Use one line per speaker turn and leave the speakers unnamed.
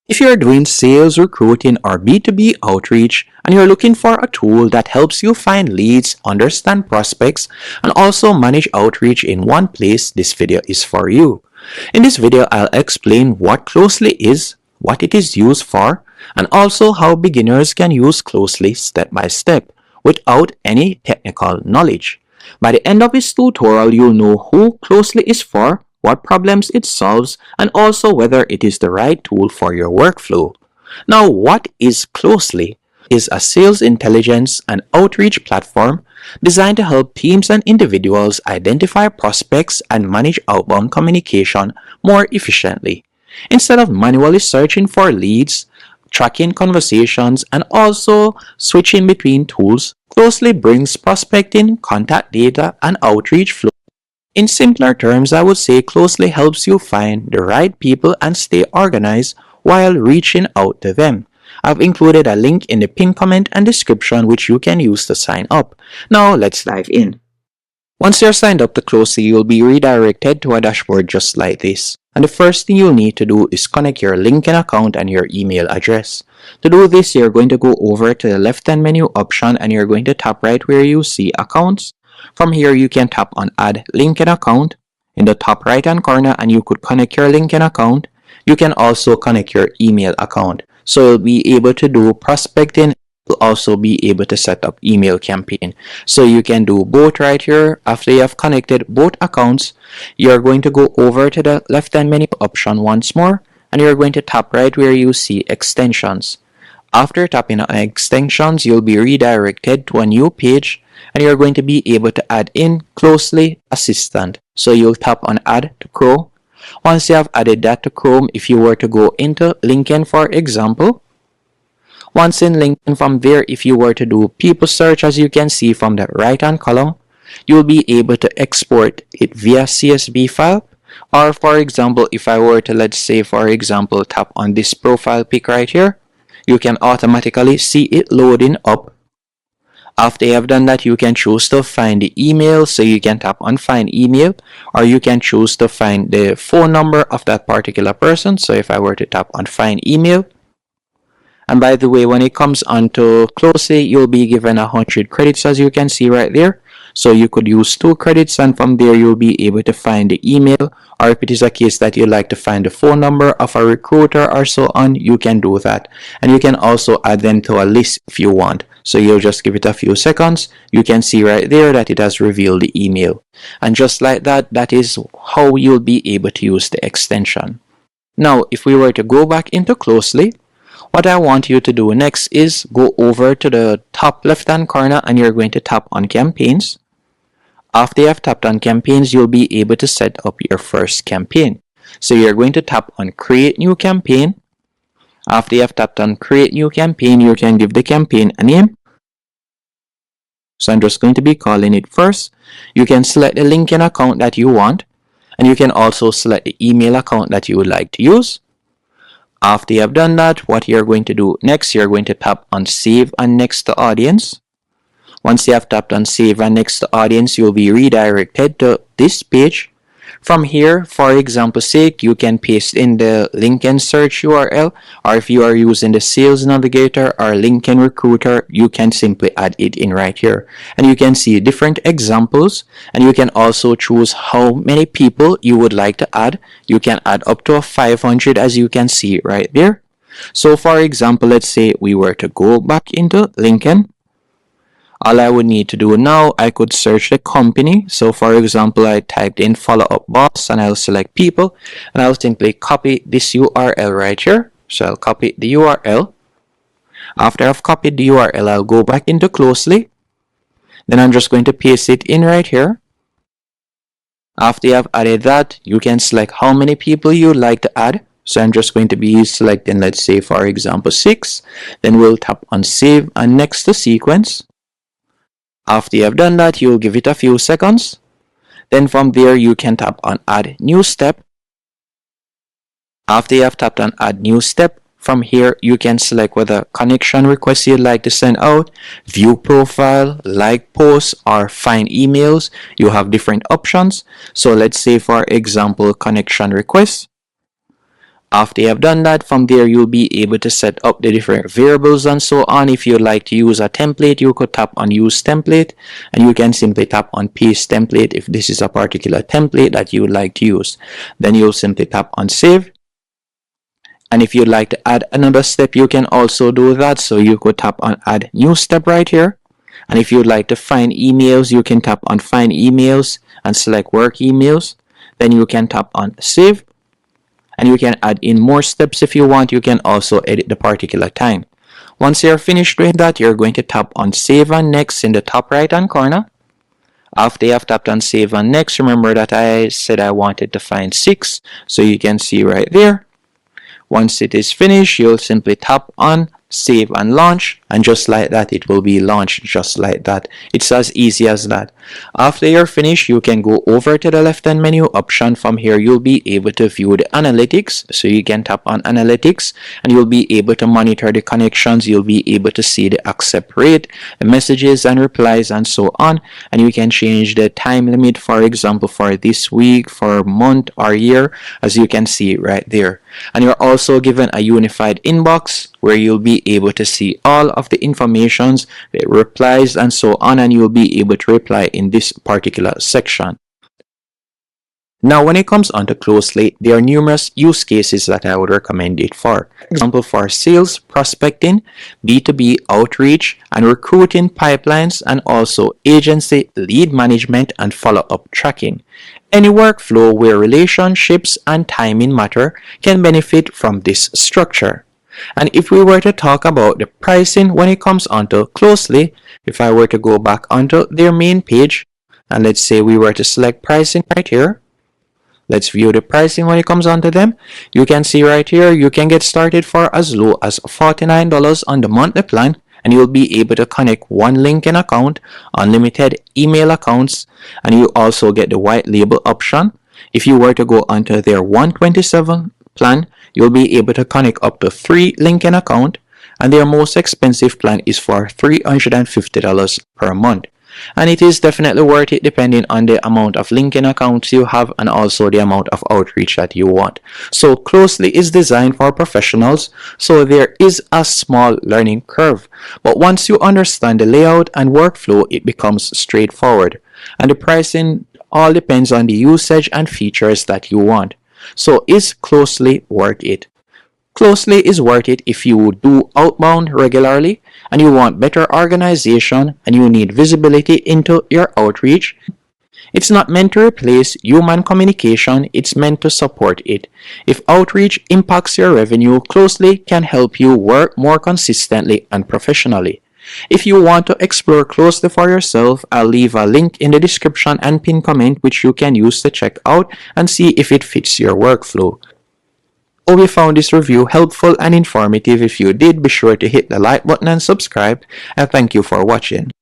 If you're doing sales, recruiting, or B2B outreach, and you're looking for a tool that helps you find leads, understand prospects, and also manage outreach in one place, this video is for you. In this video, I'll explain what Closely is, what it is used for, and also how beginners can use Closely step by step without any technical knowledge. By the end of this tutorial, you'll know who Closely is for, what problems it solves, and also whether it is the right tool for your workflow. Now, what is Closely? It is a sales intelligence and outreach platform designed to help teams and individuals identify prospects and manage outbound communication more efficiently. Instead of manually searching for leads, tracking conversations, and also switching between tools, Closely brings prospecting, contact data, and outreach flow. In simpler terms, I would say Closely helps you find the right people and stay organized while reaching out to them. I've included a link in the pinned comment and description which you can use to sign up. Now let's dive in. Once you're signed up to Closely, you'll be redirected to a dashboard just like this. And the first thing you'll need to do is connect your LinkedIn account and your email address. To do this, you're going to go over to the left-hand menu option and you're going to tap right where you see Accounts. From here, you can tap on Add LinkedIn Account in the top right-hand corner and you could connect your LinkedIn account. You can also connect your email account. So you'll be able to do prospecting. You'll also be able to set up email campaign. So you can do both right here. After you have connected both accounts, you're going to go over to the left-hand menu option once more and you're going to tap right where you see Extensions. After tapping on Extensions, you'll be redirected to a new page and you're going to be able to add in Closely Assistant. So you'll tap on Add to Chrome. Once you have added that to Chrome, if you were to go into LinkedIn, for example, once in LinkedIn, from there, if you were to do people search, as you can see from the right hand column, you'll be able to export it via CSV file. Or for example, if I were to, let's say, for example, tap on this profile pic right here, you can automatically see it loading up. After you have done that, you can choose to find the email, so you can tap on Find Email, or you can choose to find the phone number of that particular person. So if I were to tap on Find Email, and by the way, when it comes onto Closely, you'll be given 100 credits, as you can see right there. So you could use 2 credits, and from there you'll be able to find the email, or if it is a case that you'd like to find the phone number of a recruiter or so on, you can do that. And you can also add them to a list if you want. So you'll just give it a few seconds. You can see right there that it has revealed the email. And just like that, that is how you'll be able to use the extension. Now, if we were to go back into Closely, what I want you to do next is go over to the top left-hand corner and you're going to tap on Campaigns. After you have tapped on Campaigns, you'll be able to set up your first campaign. So you're going to tap on Create New Campaign. After you have tapped on Create New Campaign, you can give the campaign a name. So I'm just going to be calling it First. You can select the LinkedIn account that you want, and you can also select the email account that you would like to use. After you have done that, what you're going to do next, you're going to tap on Save and Next to Audience. Once you have tapped on Save and Next to Audience, you'll be redirected to this page. From here, for example's sake, you can paste in the LinkedIn search URL, or if you are using the Sales Navigator or LinkedIn Recruiter, you can simply add it in right here. And you can see different examples, and you can also choose how many people you would like to add. You can add up to 500, as you can see right there. So for example, let's say we were to go back into LinkedIn. All I would need to do now, I could search the company. So for example, I typed in follow-up boss and I'll select people and I'll simply copy this URL right here. So I'll copy the URL. After I've copied the URL, I'll go back into Closely. Then I'm just going to paste it in right here. After you have added that, you can select how many people you'd like to add. So I'm just going to be selecting, let's say, for example, 6. Then we'll tap on Save and Next to Sequence. After you have done that, you'll give it a few seconds. Then from there, you can tap on Add New Step. After you have tapped on Add New Step, from here, you can select whether connection requests you'd like to send out, view profile, like posts, or find emails. You have different options. So let's say, for example, connection requests. After you have done that, from there you'll be able to set up the different variables and so on. If you'd like to use a template, you could tap on use template, and you can simply tap on paste template if this is a particular template that you would like to use. Then you'll simply tap on save. And if you'd like to add another step, you can also do that. So you could tap on add new step right here. And if you'd like to find emails, you can tap on find emails and select work emails. Then you can tap on save. And you can add in more steps if you want. You can also edit the particular time. Once you're finished with that, you're going to tap on save and next in the top right hand corner. After you have tapped on save and next, remember that I said I wanted to find 6. So you can see right there. Once it is finished, you'll simply tap on save and launch, and just like that it will be launched just like that. It's as easy as that. After you're finished, you can go over to the left hand menu option. From here you'll be able to view the analytics, so you can tap on analytics and you'll be able to monitor the connections. You'll be able to see the accept rate, the messages and replies and so on, and you can change the time limit, for example for this week, for month or year, as you can see right there. And you're also given a unified inbox where you'll be able to see all of the informations, the replies and so on, and you'll be able to reply in this particular section. Now when it comes on to Closely, there are numerous use cases that I would recommend it for. For example, for sales, prospecting, B2B outreach, and recruiting pipelines, and also agency lead management and follow-up tracking. Any workflow where relationships and timing matter can benefit from this structure. And if we were to talk about the pricing when it comes onto Closely, if I were to go back onto their main page, and let's say we were to select pricing right here, let's view the pricing when it comes onto them. You can see right here, you can get started for as low as $49 on the monthly plan, and you'll be able to connect one LinkedIn account, unlimited email accounts, and you also get the white label option. If you were to go onto their $127 plan, you'll be able to connect up to 3 LinkedIn accounts, and their most expensive plan is for $350 per month. And it is definitely worth it depending on the amount of LinkedIn accounts you have and also the amount of outreach that you want. So Closely is designed for professionals, so there is a small learning curve. But once you understand the layout and workflow, it becomes straightforward. And the pricing all depends on the usage and features that you want. So is Closely worth it? Closely is worth it if you do outbound regularly and you want better organization and you need visibility into your outreach. It's not meant to replace human communication, it's meant to support it. If outreach impacts your revenue, Closely can help you work more consistently and professionally. If you want to explore Closely for yourself, I'll leave a link in the description and pin comment which you can use to check out and see if it fits your workflow. Hope you found this review helpful and informative. If you did, be sure to hit the like button and subscribe, and thank you for watching.